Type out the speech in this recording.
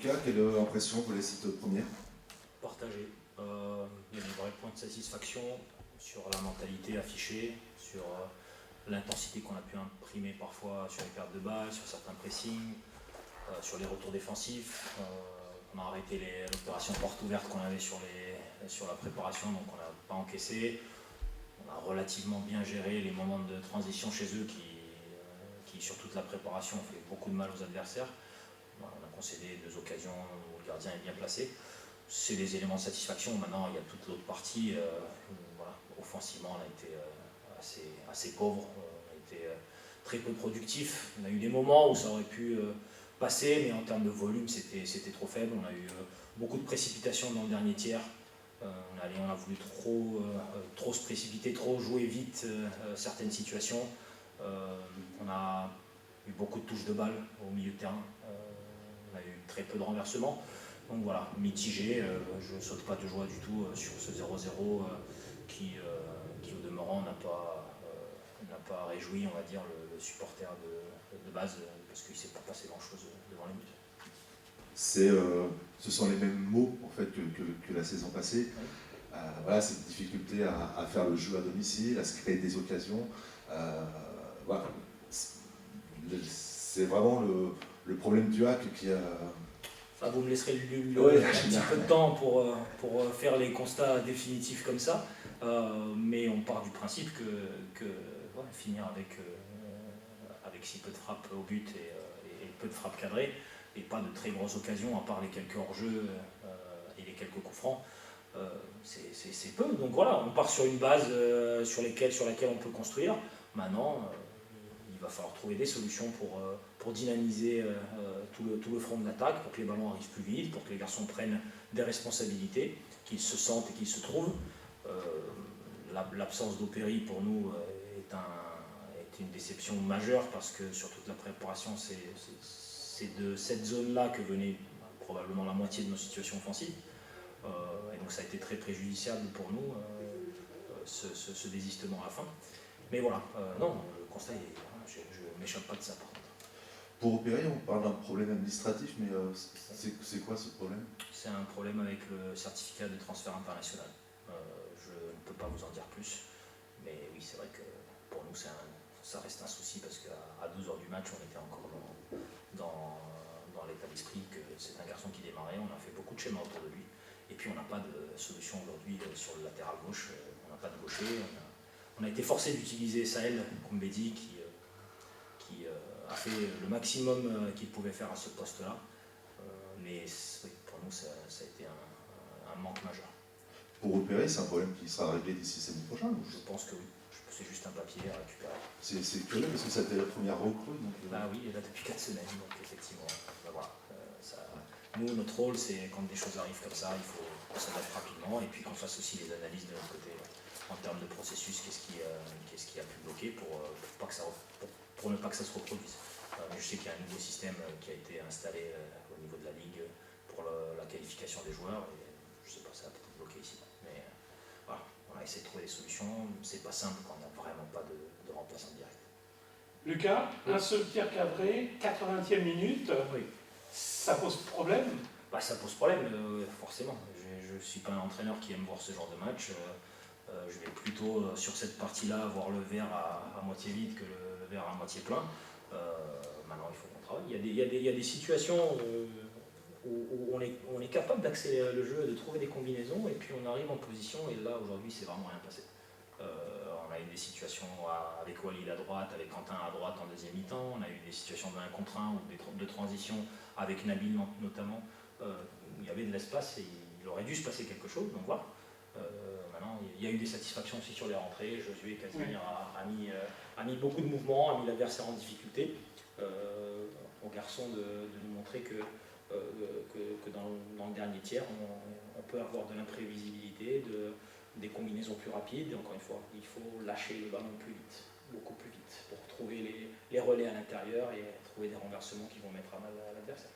Lucas, quelle impression pour les sites premières? Partagé. Il y a des vrais points de satisfaction sur la mentalité affichée, sur l'intensité qu'on a pu imprimer parfois sur les pertes de balles, sur certains pressings, sur les retours défensifs. On a arrêté l'opération porte ouverte qu'on avait sur la préparation, donc on n'a pas encaissé. On a relativement bien géré les moments de transition chez eux qui sur toute la préparation, ont fait beaucoup de mal aux adversaires. On a concédé 2 occasions où le gardien est bien placé. C'est des éléments de satisfaction. Maintenant, il y a toute l'autre partie. Voilà. Offensivement, on a été assez pauvre. On a été très peu productif. On a eu des moments où ça aurait pu passer, mais en termes de volume, c'était trop faible. On a eu beaucoup de précipitations dans le dernier tiers. On a voulu trop se précipiter, trop jouer vite certaines situations. On a eu beaucoup de touches de balles au milieu de terrain. On a eu très peu de renversements. Donc voilà, mitigé. Je ne saute pas de joie du tout sur ce 0-0 qui au demeurant n'a pas réjoui, on va dire, le supporter de base parce qu'il ne s'est pas passé grand-chose devant les buts. Ce sont les mêmes mots en fait que la saison passée. Oui. Voilà, cette difficulté à faire le jeu à domicile, à se créer des occasions. Voilà. C'est vraiment le problème du HAC qui a... Enfin, vous me laisserez un petit peu de temps pour faire les constats définitifs comme ça, mais on part du principe que finir avec si peu de frappes au but et peu de frappes cadrées, et pas de très grosses occasions, à part les quelques hors-jeux et les quelques coups francs, c'est peu. Donc voilà, on part sur une base sur laquelle on peut construire. Maintenant, il va falloir trouver des solutions pour dynamiser tout le front de l'attaque, pour que les ballons arrivent plus vite, pour que les garçons prennent des responsabilités, qu'ils se sentent et qu'ils se trouvent. L'absence d'Opéry pour nous est une déception majeure parce que sur toute la préparation, c'est de cette zone-là que venait probablement la moitié de nos situations offensives. Et donc ça a été très préjudiciable pour nous, ce désistement à la fin. Mais voilà, non, le constat, je ne m'échappe pas de ça par contre. Pour Opéry, on parle d'un problème administratif, mais c'est quoi ce problème? C'est un problème avec le certificat de transfert international. Je ne peux pas vous en dire plus, mais oui, c'est vrai que pour nous, ça reste un souci parce qu'à 12h du match, on était encore dans l'état d'esprit que c'est un garçon qui démarrait. On a fait beaucoup de schémas autour de lui, et puis on n'a pas de solution aujourd'hui sur le latéral gauche. On n'a pas de gaucher. On a été forcé d'utiliser Sahel Koumbedi qui a fait le maximum qu'il pouvait faire à ce poste-là. Mais oui, pour nous, ça a été un manque majeur. Pour Opéry, c'est un problème qui sera réglé d'ici samedi prochain? Je pense que oui. C'est juste un papier à récupérer. C'est curieux parce que ça a été la première recrue. Bah oui, et là depuis 4 semaines, donc effectivement. Bah voilà, nous, notre rôle, c'est quand des choses arrivent comme ça, il faut qu'on s'adapte rapidement et puis qu'on fasse aussi les analyses de notre côté en termes de processus, qu'est-ce qui a pu bloquer pour ne pas que ça se reproduise. Je sais qu'il y a un nouveau système qui a été installé au niveau de la Ligue pour la qualification des joueurs, et je ne sais pas, ça a peut-être bloqué ici. Mais voilà, on a essayé de trouver des solutions, c'est pas simple quand on n'a vraiment pas de remplaçant direct. Lucas, un seul tir cadré, 80e minute, oui. Ça pose problème? Bah, ça pose problème, forcément. Je ne suis pas un entraîneur qui aime voir ce genre de match. Je vais plutôt, sur cette partie-là, voir le verre à moitié vide que le verre à moitié plein. Maintenant, il faut qu'on travaille. Il y a des situations où on est capable d'accélérer le jeu, de trouver des combinaisons, et puis on arrive en position, et là, aujourd'hui, c'est vraiment rien passé. On a eu des situations avec Walid à droite, avec Quentin à droite en deuxième mi-temps. On a eu des situations de 1 contre 1 ou de transition avec Nabil notamment, où il y avait de l'espace et il aurait dû se passer quelque chose. Donc voilà. Maintenant, il y a eu des satisfactions aussi sur les rentrées. Josué Casimir a mis beaucoup de mouvements, a mis l'adversaire en difficulté. Aux garçons de nous montrer que dans le dernier tiers, on peut avoir de l'imprévisibilité, des combinaisons plus rapides. Et encore une fois, il faut lâcher le ballon plus vite, beaucoup plus vite, pour trouver les relais à l'intérieur et trouver des renversements qui vont mettre à mal l'adversaire.